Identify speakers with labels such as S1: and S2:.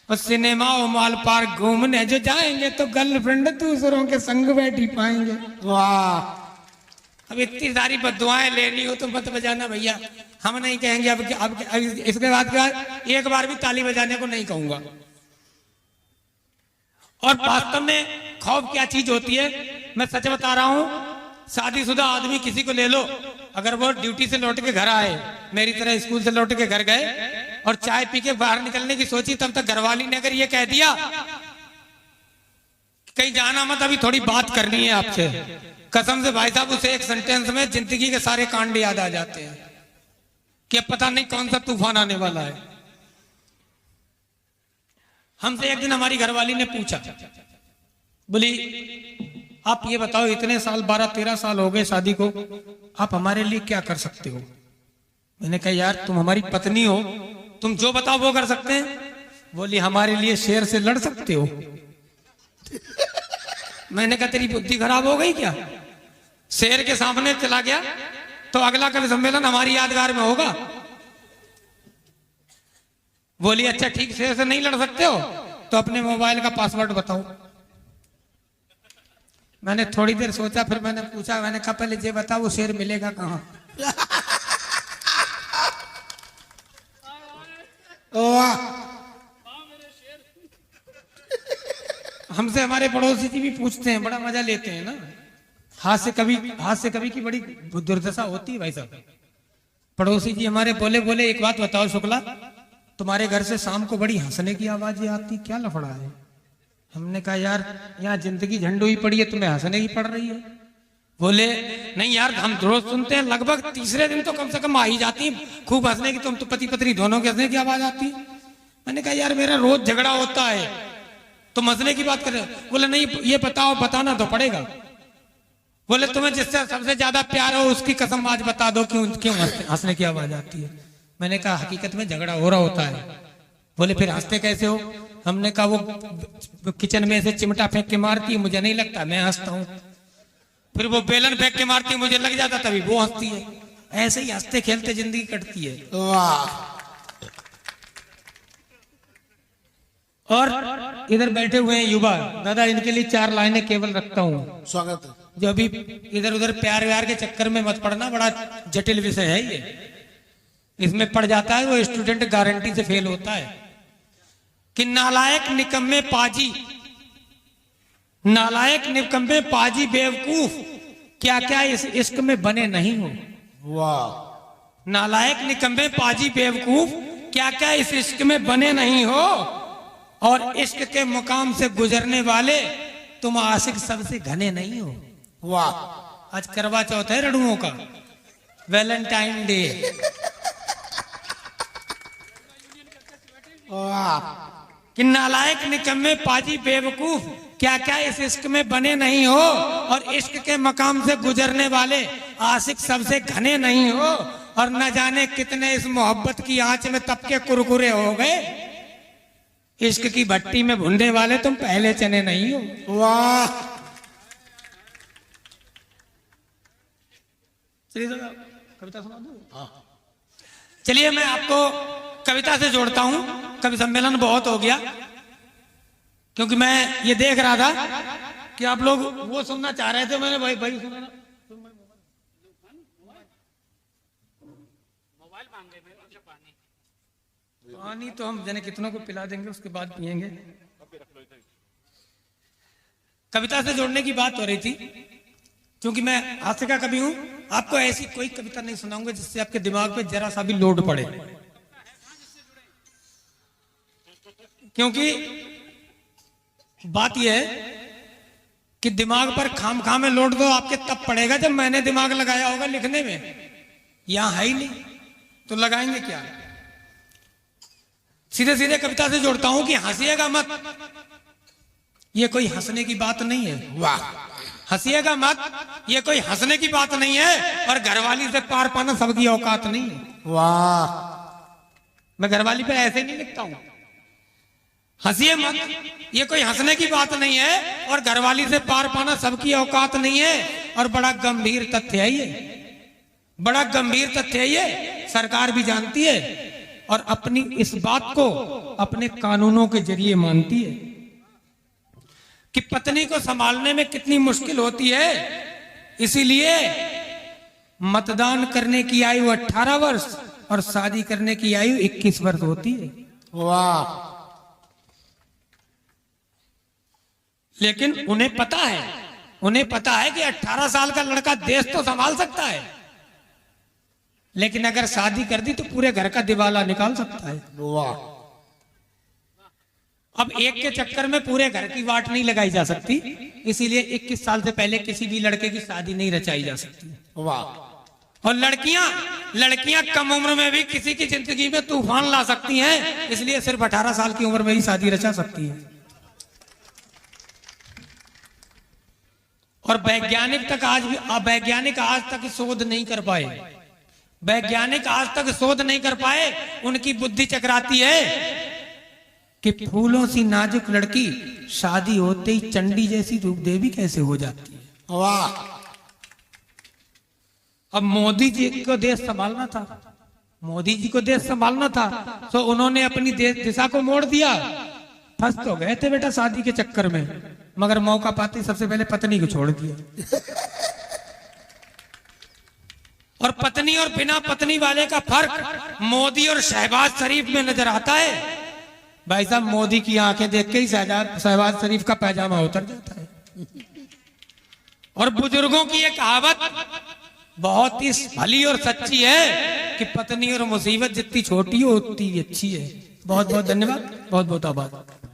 S1: और सिनेमा और mall park घूमने जो जाएंगे तो गर्लफ्रेंड दूसरों के संग बैठी पाएंगे।
S2: वाह,
S1: अब इतनी सारी बद्दुआएं ले ली हो तो मत बजाना भैया, हम नहीं कहेंगे। अब इसके बाद एक बार भी ताली बजाने को नहीं कहूंगा। और वास्तव में खौफ क्या चीज होती है, मैं सच बता रहा हूं, शादीशुदा आदमी किसी को ले लो, अगर वो ड्यूटी से लौट के घर आए, मेरी तरह स्कूल से लौट के घर गए और चाय पी के बाहर निकलने की सोची, तब तक घरवाली ने अगर ये कह दिया कहीं जाना मत, अभी थोड़ी बात करनी है आपसे, कसम से भाई साहब उसे एक सेंटेंस में जिंदगी के सारे कांड याद आ जाते हैं कि अब पता नहीं कौन सा तूफान आने वाला है। हमसे एक दिन हमारी घरवाली ने पूछा, बोली आप ये बताओ इतने साल 12-13 साल हो गए शादी को, आप हमारे लिए क्या कर सकते हो? मैंने कहा यार तुम हमारी पत्नी हो, तुम जो बताओ वो कर सकते हैं। बोली हमारे लिए शेर से लड़ सकते हो। मैंने कहा तेरी बुद्धि खराब हो गई क्या? शेर के सामने चला गया तो अगला कवि सम्मेलन हमारी यादगार में होगा। बोली अच्छा ठीक, शेर से नहीं लड़ सकते हो तो अपने मोबाइल का पासवर्ड बताओ। मैंने थोड़ी देर सोचा, फिर मैंने पूछा, मैंने कहा पहले ये बताओ वो शेर मिलेगा कहाँ? हमसे हमारे पड़ोसी जी भी पूछते हैं, बड़ा मजा लेते हैं ना। हाथ से कभी की बड़ी दुर्दशा होती है भाई साहब। पड़ोसी जी हमारे बोले एक बात बताओ शुक्ला, तुम्हारे घर से शाम को बड़ी हंसने की आवाजें आती, क्या लफड़ा है? हमने कहा यार यहाँ जिंदगी झंडू ही पड़ी है, तुम्हें हंसने की पड़ रही है। बोले नहीं यार हम रोज सुनते हैं, लगभग तीसरे दिन तो कम से कम आ ही जाती है खूब हंसने की, तुम तो पति पत्नी दोनों के हंसने की आवाज आती है। मैंने कहा यार मेरा रोज झगड़ा होता है, तुम हंसने की बात कर रहे हो? बोले नहीं ये बताओ, बताना तो पड़ेगा। बोले तुम्हें जिससे सबसे ज्यादा प्यार हो उसकी कसम आज बता दो, क्यों हंसने की आवाज आती है? मैंने कहा हकीकत में झगड़ा हो रहा होता है। बोले फिर हंसते कैसे हो? हमने कहा वो किचन में से चिमटा फेंक के मारती है, मुझे नहीं लगता, मैं हंसता हूँ। फिर वो बेलन फेंक के मारती है, मुझे लग जाता, तभी वो हंसती है। ऐसे ही हंसते खेलते जिंदगी कटती है।
S2: वाह।
S1: और इधर बैठे हुए हैं युवा दादा, इनके लिए 4 लाइनें केवल रखता हूँ।
S2: स्वागत है।
S1: जो अभी इधर उधर प्यार व्यार के चक्कर में मत पड़ना, बड़ा जटिल विषय है ये। इसमें पड़ जाता है वो स्टूडेंट गारंटी से फेल होता है। कि नालायक निकम्मे पाजी, नालायक निकम्मे पाजी बेवकूफ, क्या क्या इस इश्क में बने नहीं हो।
S2: वाह।
S1: नालायक निकम्मे पाजी बेवकूफ, क्या क्या इस इश्क में बने नहीं हो। और इश्क के मुकाम से गुजरने वाले तुम आशिक सबसे घने नहीं हो।
S2: वाह।
S1: आज करवा चौथ है रड़ुओं का, वैलेंटाइन डे।
S2: वाह।
S1: कि नालायक निकम्मे पाजी बेवकूफ, क्या क्या इस इश्क में बने नहीं हो। और इश्क के मकाम से गुजरने वाले आशिक सबसे घने नहीं हो। और न जाने कितने इस मोहब्बत की आंच में तपके कुरकुरे हो गए, इश्क की भट्टी में भुनने वाले तुम पहले चने नहीं हो।
S2: वाह।
S1: कविता सुना दूं? चलिए मैं आपको कविता से जोड़ता हूं। कवि सम्मेलन बहुत हो गया, क्योंकि मैं ये देख रहा था कि आप लोग वो सुनना चाह रहे थे, मैंने भाई सुना ना। पानी तो हम जने कितनों को पिला देंगे, उसके बाद पिएंगे। कविता से जोड़ने की बात हो रही थी, क्योंकि मैं हास्य का कवि हूं। आपको ऐसी कोई कविता नहीं सुनाऊंगा जिससे आपके दिमाग पे जरा सा भी लोड पड़े, क्योंकि बात यह है कि दिमाग पर खाम में लोड तो आपके तब पड़ेगा जब मैंने दिमाग लगाया होगा लिखने में। यहां है ही नहीं तो लगाएंगे क्या? सीधे सीधे कविता से जोड़ता हूं कि हंसिएगा मत, ये कोई हंसने की बात नहीं है।
S2: वाह।
S1: हंसिएगा मत, ये कोई हंसने की बात नहीं है। और घरवाली से पार पाना सबकी औकात नहीं है।
S2: वाह।
S1: मैं घरवाली पे ऐसे नहीं लिखता हूं। हंसिए मत, ये कोई हंसने की बात नहीं है। और घरवाली से पार पाना सबकी औकात नहीं है। और बड़ा गंभीर तथ्य है ये, बड़ा गंभीर तथ्य है ये। सरकार भी जानती है और अपनी इस बात को अपने कानूनों के जरिए मानती है कि पत्नी को संभालने में कितनी मुश्किल होती है। इसीलिए मतदान करने की आयु 18 वर्ष और शादी करने की आयु 21 वर्ष होती है।
S2: वाह।
S1: लेकिन उन्हें पता है कि 18 साल का लड़का देश तो संभाल सकता है, लेकिन अगर शादी कर दी तो पूरे घर का दिवाला निकाल सकता है।
S2: वाह।
S1: अब एक के चक्कर में पूरे घर की वाट नहीं लगाई जा सकती, इसीलिए 21 साल से पहले किसी भी लड़के की शादी नहीं रचाई जा सकती।
S2: वाह।
S1: और लड़कियां कम उम्र में भी किसी की जिंदगी में तूफान ला सकती हैं, इसलिए सिर्फ 18 साल की उम्र में ही शादी रचा सकती है। और वैज्ञानिक आज तक शोध नहीं कर पाए, उनकी बुद्धि चकराती है कि फूलों सी नाजुक लड़की शादी होते ही चंडी जैसी रूप देवी कैसे हो जाती है।
S2: वाह।
S1: अब मोदी जी को देश संभालना था तो उन्होंने अपनी दिशा को मोड़ दिया। फंस तो गए थे बेटा शादी के चक्कर में, मगर मौका पाते सबसे पहले पत्नी को छोड़ दिया। और पत्नी और बिना पत्नी वाले का फर्क मोदी और शहबाज शरीफ में नजर आता है। भाई साहब, मोदी की आंखें देख के ही शहबाज शरीफ का पैजामा उतर जाता है। और बुजुर्गों की एक कहावत बहुत ही भली और सच्ची है कि पत्नी और मुसीबत जितनी छोटी हो उतनी अच्छी है। बहुत बहुत धन्यवाद, बहुत बहुत आभार।